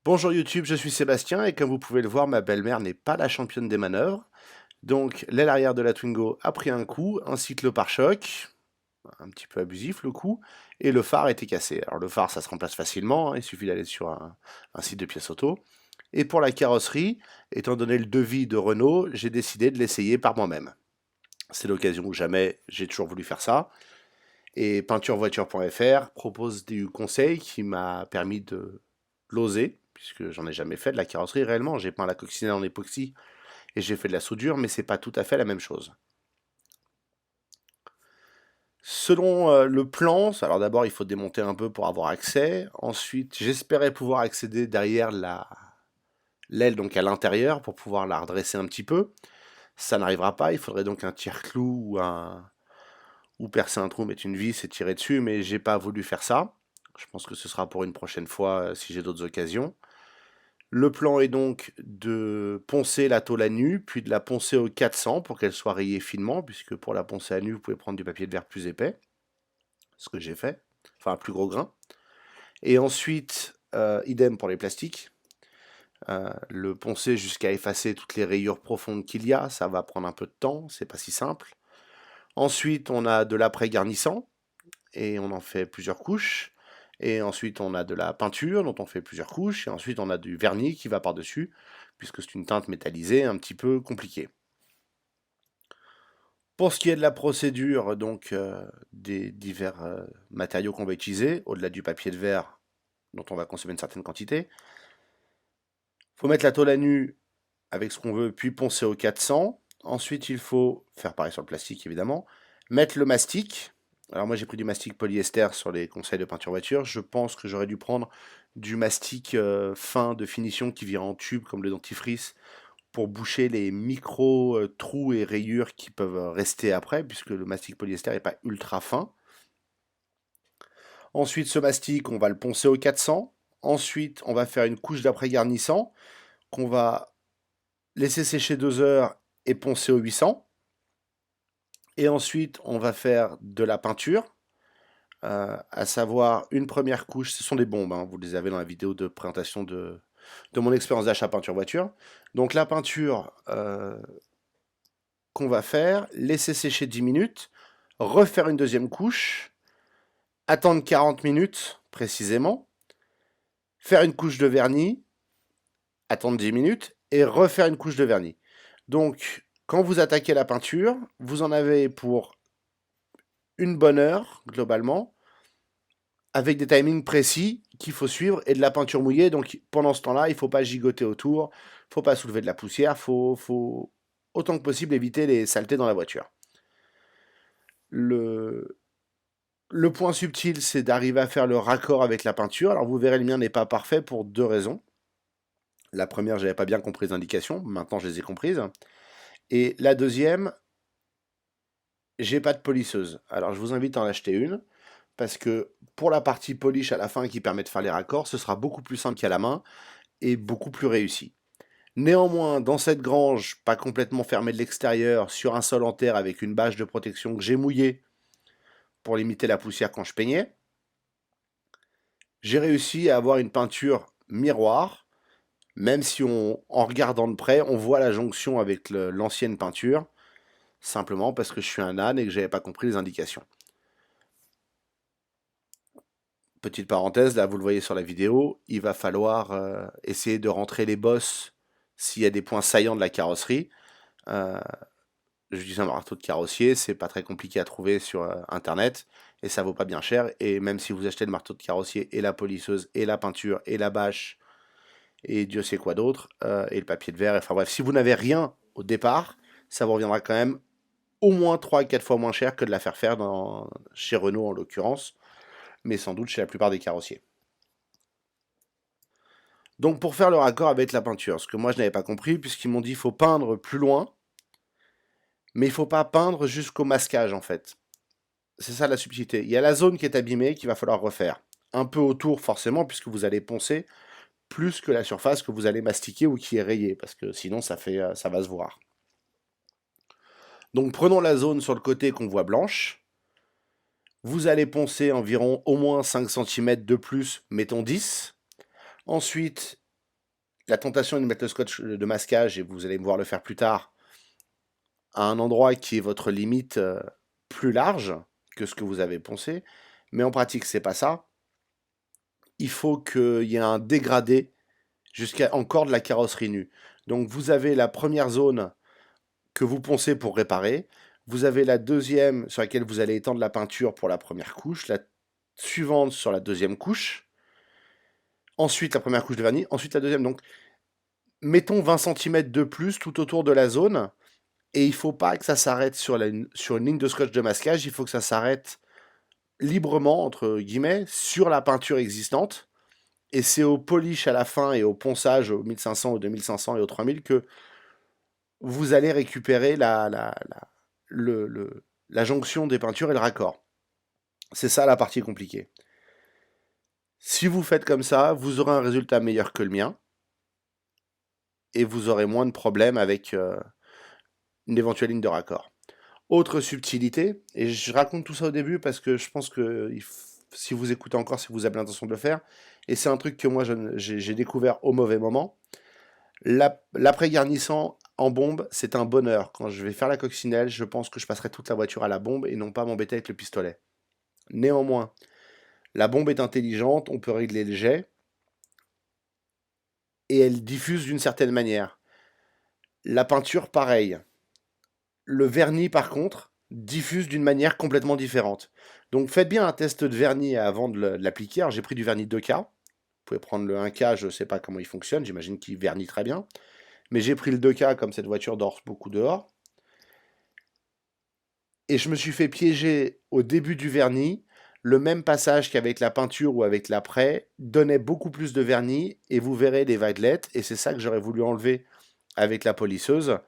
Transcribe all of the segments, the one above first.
Bonjour YouTube, je suis Sébastien et comme vous pouvez le voir, ma belle-mère n'est pas la championne des manœuvres. Donc l'aile arrière de la Twingo a pris un coup, ainsi que le pare-choc, un petit peu abusif le coup, et le phare était cassé. Alors le phare ça se remplace facilement, hein, il suffit d'aller sur un site de pièces auto. Et pour la carrosserie, étant donné le devis de Renault, j'ai décidé de l'essayer par moi-même. C'est l'occasion ou jamais, j'ai toujours voulu faire ça. Et peinturevoiture.fr propose du conseil qui m'a permis de l'oser, puisque j'en ai jamais fait de la carrosserie réellement. J'ai peint la coccinelle en époxy et j'ai fait de la soudure, mais c'est pas tout à fait la même chose. Selon le plan, alors d'abord il faut démonter un peu pour avoir accès. Ensuite, j'espérais pouvoir accéder derrière l'aile, donc à l'intérieur, pour pouvoir la redresser un petit peu. Ça n'arrivera pas, il faudrait donc un tire-clou ou percer un trou, mettre une vis et tirer dessus, mais j'ai pas voulu faire ça. Je pense que ce sera pour une prochaine fois si j'ai d'autres occasions. Le plan est donc de poncer la tôle à nu, puis de la poncer au 400 pour qu'elle soit rayée finement, puisque pour la poncer à nu, vous pouvez prendre du papier de verre plus épais, ce que j'ai fait, enfin un plus gros grain. Et ensuite, idem pour les plastiques. Le poncer jusqu'à effacer toutes les rayures profondes qu'il y a, ça va prendre un peu de temps, c'est pas si simple. Ensuite, on a de l'après-garnissant, et on en fait plusieurs couches. Et ensuite, on a de la peinture dont on fait plusieurs couches. Et ensuite, on a du vernis qui va par-dessus, puisque c'est une teinte métallisée un petit peu compliquée. Pour ce qui est de la procédure, donc des divers matériaux qu'on va utiliser, au-delà du papier de verre dont on va consommer une certaine quantité, il faut mettre la tôle à nu avec ce qu'on veut, puis poncer au 400. Ensuite, il faut faire pareil sur le plastique, évidemment. Mettre le mastic. Alors moi, j'ai pris du mastic polyester sur les conseils de peinture voiture. Je pense que j'aurais dû prendre du mastic fin de finition qui vient en tube, comme le dentifrice, pour boucher les micro trous et rayures qui peuvent rester après, puisque le mastic polyester n'est pas ultra fin. Ensuite, ce mastic, on va le poncer au 400. Ensuite, on va faire une couche d'après-garnissant qu'on va laisser sécher 2 heures et poncer au 800. Et ensuite, on va faire de la peinture, à savoir une première couche. Ce sont des bombes, hein, vous les avez dans la vidéo de présentation de mon expérience d'achat peinture voiture. Donc la peinture qu'on va faire, laisser sécher 10 minutes, refaire une deuxième couche, attendre 40 minutes précisément, faire une couche de vernis, attendre 10 minutes et refaire une couche de vernis. Donc, quand vous attaquez la peinture, vous en avez pour une bonne heure, globalement, avec des timings précis qu'il faut suivre et de la peinture mouillée. Donc, pendant ce temps-là, il ne faut pas gigoter autour, il ne faut pas soulever de la poussière, il faut autant que possible éviter les saletés dans la voiture. Le, le point subtil, c'est d'arriver à faire le raccord avec la peinture. Alors, vous verrez, le mien n'est pas parfait pour deux raisons. La première, j'avais pas bien compris les indications, maintenant je les ai comprises. Et la deuxième, j'ai pas de polisseuse. Alors je vous invite à en acheter une, parce que pour la partie polish à la fin qui permet de faire les raccords, ce sera beaucoup plus simple qu'à la main et beaucoup plus réussi. Néanmoins, dans cette grange, pas complètement fermée de l'extérieur, sur un sol en terre avec une bâche de protection que j'ai mouillée pour limiter la poussière quand je peignais, j'ai réussi à avoir une peinture miroir, même si en regardant de près, on voit la jonction avec l'ancienne peinture, simplement parce que je suis un âne et que j'avais pas compris les indications. Petite parenthèse, là vous le voyez sur la vidéo, il va falloir essayer de rentrer les bosses s'il y a des points saillants de la carrosserie. Euh, J'utilise un marteau de carrossier, c'est pas très compliqué à trouver sur internet et ça vaut pas bien cher. Et même si vous achetez le marteau de carrossier et la polisseuse et la peinture et la bâche et Dieu sait quoi d'autre, et le papier de verre, enfin bref, si vous n'avez rien au départ, ça vous reviendra quand même au moins 3 à 4 fois moins cher que de la faire faire chez Renault en l'occurrence, mais sans doute chez la plupart des carrossiers. Donc pour faire le raccord avec la peinture, ce que moi je n'avais pas compris, puisqu'ils m'ont dit qu'il faut peindre plus loin, mais il ne faut pas peindre jusqu'au masquage en fait. C'est ça la subtilité. Il y a la zone qui est abîmée qu'il va falloir refaire. Un peu autour forcément, puisque vous allez poncer plus que la surface que vous allez mastiquer ou qui est rayée, parce que sinon ça va se voir. Donc prenons la zone sur le côté qu'on voit blanche. Vous allez poncer environ au moins 5 cm de plus, mettons 10. Ensuite, la tentation est de mettre le scotch de masquage, et vous allez me voir le faire plus tard, à un endroit qui est votre limite plus large que ce que vous avez poncé. Mais en pratique, c'est pas ça. Il faut qu'il y ait un dégradé jusqu'à encore de la carrosserie nue. Donc vous avez la première zone que vous poncez pour réparer. Vous avez la deuxième sur laquelle vous allez étendre la peinture pour la première couche, la suivante sur la deuxième couche, ensuite la première couche de vernis, ensuite la deuxième. Donc mettons 20 cm de plus tout autour de la zone, et il ne faut pas que ça s'arrête sur une ligne de scotch de masquage, il faut que ça s'arrête librement, entre guillemets, sur la peinture existante. Et c'est au polish à la fin et au ponçage au 1500, au 2500 et au 3000 que vous allez récupérer la jonction des peintures et le raccord. C'est ça la partie compliquée. Si vous faites comme ça, vous aurez un résultat meilleur que le mien, et vous aurez moins de problèmes avec une éventuelle ligne de raccord. Autre subtilité, et je raconte tout ça au début parce que je pense que si vous écoutez encore, si vous avez l'intention de le faire, et c'est un truc que moi j'ai découvert au mauvais moment, l'après-garnissant en bombe, c'est un bonheur. Quand je vais faire la coccinelle, je pense que je passerai toute la voiture à la bombe et non pas m'embêter avec le pistolet. Néanmoins, la bombe est intelligente, on peut régler le jet, et elle diffuse d'une certaine manière. La peinture, pareil. Le vernis, par contre, diffuse d'une manière complètement différente. Donc faites bien un test de vernis avant de l'appliquer. Alors j'ai pris du vernis 2K. Vous pouvez prendre le 1K, je ne sais pas comment il fonctionne, j'imagine qu'il vernit très bien. Mais j'ai pris le 2K comme cette voiture dort beaucoup dehors. Et je me suis fait piéger au début du vernis. Le même passage qu'avec la peinture ou avec l'après donnait beaucoup plus de vernis, et vous verrez des vaguelettes. Et c'est ça que j'aurais voulu enlever avec la polisseuse.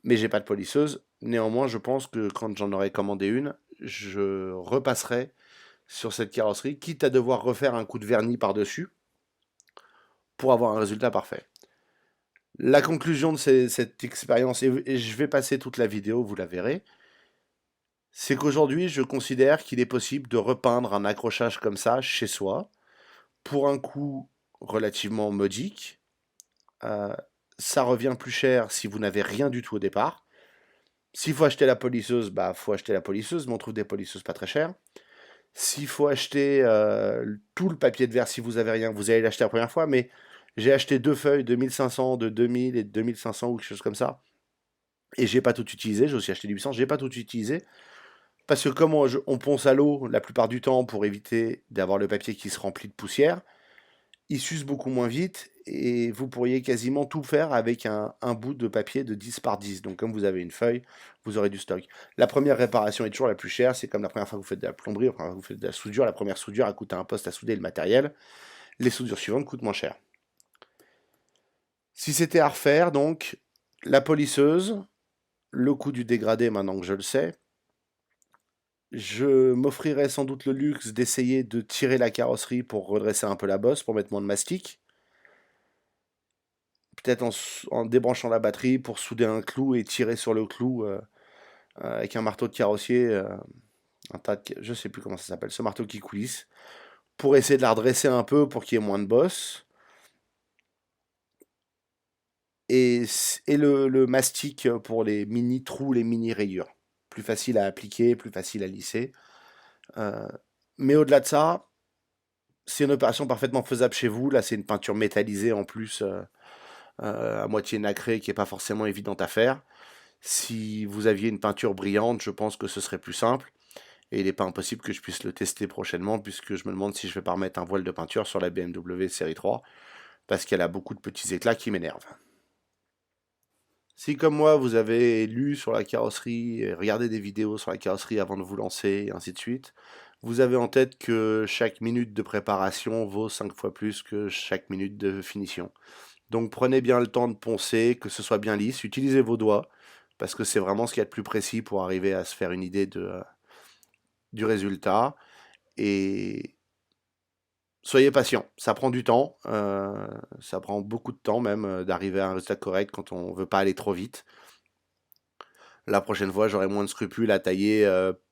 Mais j'ai pas de polisseuse. Néanmoins, je pense que quand j'en aurai commandé une, je repasserai sur cette carrosserie, quitte à devoir refaire un coup de vernis par-dessus pour avoir un résultat parfait. La conclusion de cette expérience, et je vais passer toute la vidéo, vous la verrez, c'est qu'aujourd'hui, je considère qu'il est possible de repeindre un accrochage comme ça chez soi pour un coût relativement modique. Ça revient plus cher si vous n'avez rien du tout au départ. S'il faut acheter la polisseuse, bah faut acheter la polisseuse, mais on trouve des polisseuses pas très chères. S'il faut acheter tout le papier de verre, si vous avez rien, vous allez l'acheter la première fois, mais j'ai acheté 2 feuilles de 1500, de 2000 et de 2500 ou quelque chose comme ça. Et j'ai pas tout utilisé, j'ai aussi acheté du 800, j'ai pas tout utilisé. Parce que comme on ponce à l'eau la plupart du temps pour éviter d'avoir le papier qui se remplit de poussière, il s'use beaucoup moins vite, et vous pourriez quasiment tout faire avec un bout de papier de 10 par 10. Donc comme vous avez une feuille, vous aurez du stock. La première réparation est toujours la plus chère, c'est comme la première fois que vous faites de la plomberie, enfin vous faites de la soudure, la première soudure a coûté un poste à souder le matériel, les soudures suivantes coûtent moins cher. Si c'était à refaire, donc, la polisseuse, le coût du dégradé maintenant que je le sais, je m'offrirais sans doute le luxe d'essayer de tirer la carrosserie pour redresser un peu la bosse, pour mettre moins de mastic. Peut-être en débranchant la batterie pour souder un clou et tirer sur le clou avec un marteau de carrossier, je sais plus comment ça s'appelle, ce marteau qui coulisse, pour essayer de la redresser un peu pour qu'il y ait moins de bosse. Et le mastic pour les mini trous, les mini rayures. Plus facile à appliquer, plus facile à lisser. Mais au-delà de ça, c'est une opération parfaitement faisable chez vous. Là, c'est une peinture métallisée en plus, à moitié nacrée, qui n'est pas forcément évidente à faire. Si vous aviez une peinture brillante, je pense que ce serait plus simple. Et il n'est pas impossible que je puisse le tester prochainement, puisque je me demande si je vais pas remettre un voile de peinture sur la BMW série 3, parce qu'elle a beaucoup de petits éclats qui m'énervent. Si comme moi, vous avez lu sur la carrosserie, et regardé des vidéos sur la carrosserie avant de vous lancer, et ainsi de suite, vous avez en tête que chaque minute de préparation vaut 5 fois plus que chaque minute de finition. Donc prenez bien le temps de poncer, que ce soit bien lisse, utilisez vos doigts, parce que c'est vraiment ce qu'il y a de plus précis pour arriver à se faire une idée du résultat. Et soyez patient, ça prend du temps, ça prend beaucoup de temps même d'arriver à un résultat correct quand on veut pas aller trop vite. La prochaine fois, j'aurai moins de scrupules à tailler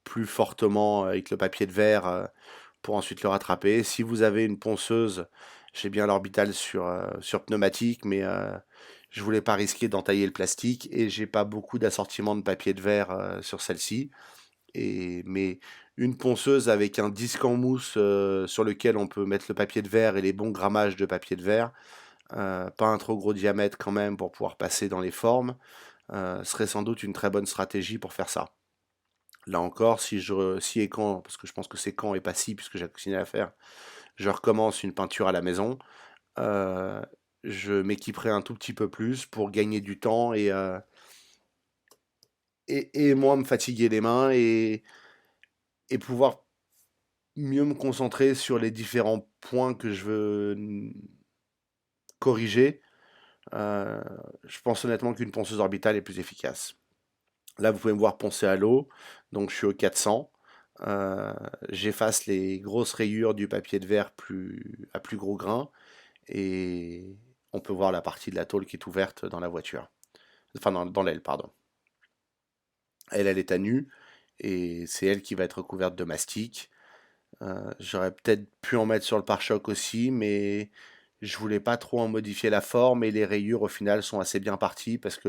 plus fortement avec le papier de verre pour ensuite le rattraper. Si vous avez une ponceuse J'ai bien l'orbital sur pneumatique, mais je voulais pas risquer d'entailler le plastique et j'ai pas beaucoup d'assortiment de papier de verre sur celle-ci. Mais une ponceuse avec un disque en mousse sur lequel on peut mettre le papier de verre et les bons grammages de papier de verre, pas un trop gros diamètre quand même pour pouvoir passer dans les formes, serait sans doute une très bonne stratégie pour faire ça. Là encore, si et quand, parce que je pense que c'est quand et pas si, puisque j'ai continué à faire, je recommence une peinture à la maison, euh, je m'équiperai un tout petit peu plus pour gagner du temps et moins me fatiguer les mains et pouvoir mieux me concentrer sur les différents points que je veux corriger. Euh, je pense honnêtement qu'une ponceuse orbitale est plus efficace. Là, vous pouvez me voir poncer à l'eau, donc je suis au 400. Euh, J'efface les grosses rayures du papier de verre à plus gros grain et on peut voir la partie de la tôle qui est ouverte dans la voiture. Enfin, dans l'aile, pardon. Elle est à nu et c'est elle qui va être recouverte de mastic. J'aurais peut-être pu en mettre sur le pare-choc aussi, mais je voulais pas trop en modifier la forme et les rayures au final sont assez bien parties parce que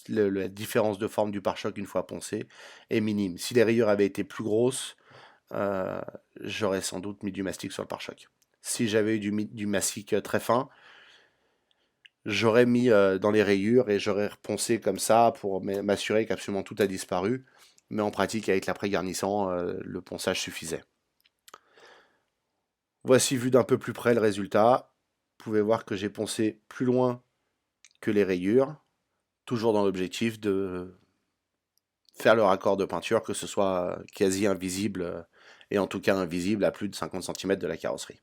la différence de forme du pare-choc une fois poncé est minime. Si les rayures avaient été plus grosses, euh, j'aurais sans doute mis du mastic sur le pare-choc. Si j'avais eu du mastic très fin, j'aurais mis dans les rayures et j'aurais reponcé comme ça pour m'assurer qu'absolument tout a disparu. Mais en pratique, avec l'après-garnissant, le ponçage suffisait. Voici vu d'un peu plus près le résultat. Vous pouvez voir que j'ai poncé plus loin que les rayures, toujours dans l'objectif de faire le raccord de peinture, que ce soit quasi invisible, et en tout cas invisible à plus de 50 cm de la carrosserie.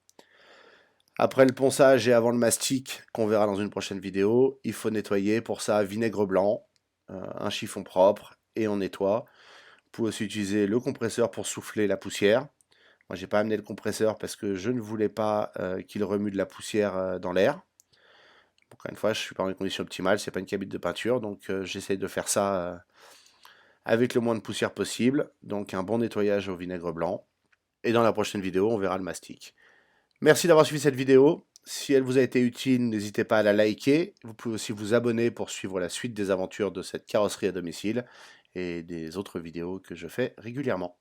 Après le ponçage et avant le mastic, qu'on verra dans une prochaine vidéo, il faut nettoyer. Pour ça, vinaigre blanc, un chiffon propre, et on nettoie. Vous pouvez aussi utiliser le compresseur pour souffler la poussière. Moi, j'ai pas amené le compresseur parce que je ne voulais pas qu'il remue de la poussière dans l'air. Encore une fois, je suis pas dans les conditions optimales, c'est pas une cabine de peinture, donc j'essaye de faire ça avec le moins de poussière possible. Donc un bon nettoyage au vinaigre blanc. Et dans la prochaine vidéo, on verra le mastic. Merci d'avoir suivi cette vidéo. Si elle vous a été utile, n'hésitez pas à la liker. Vous pouvez aussi vous abonner pour suivre la suite des aventures de cette carrosserie à domicile et des autres vidéos que je fais régulièrement.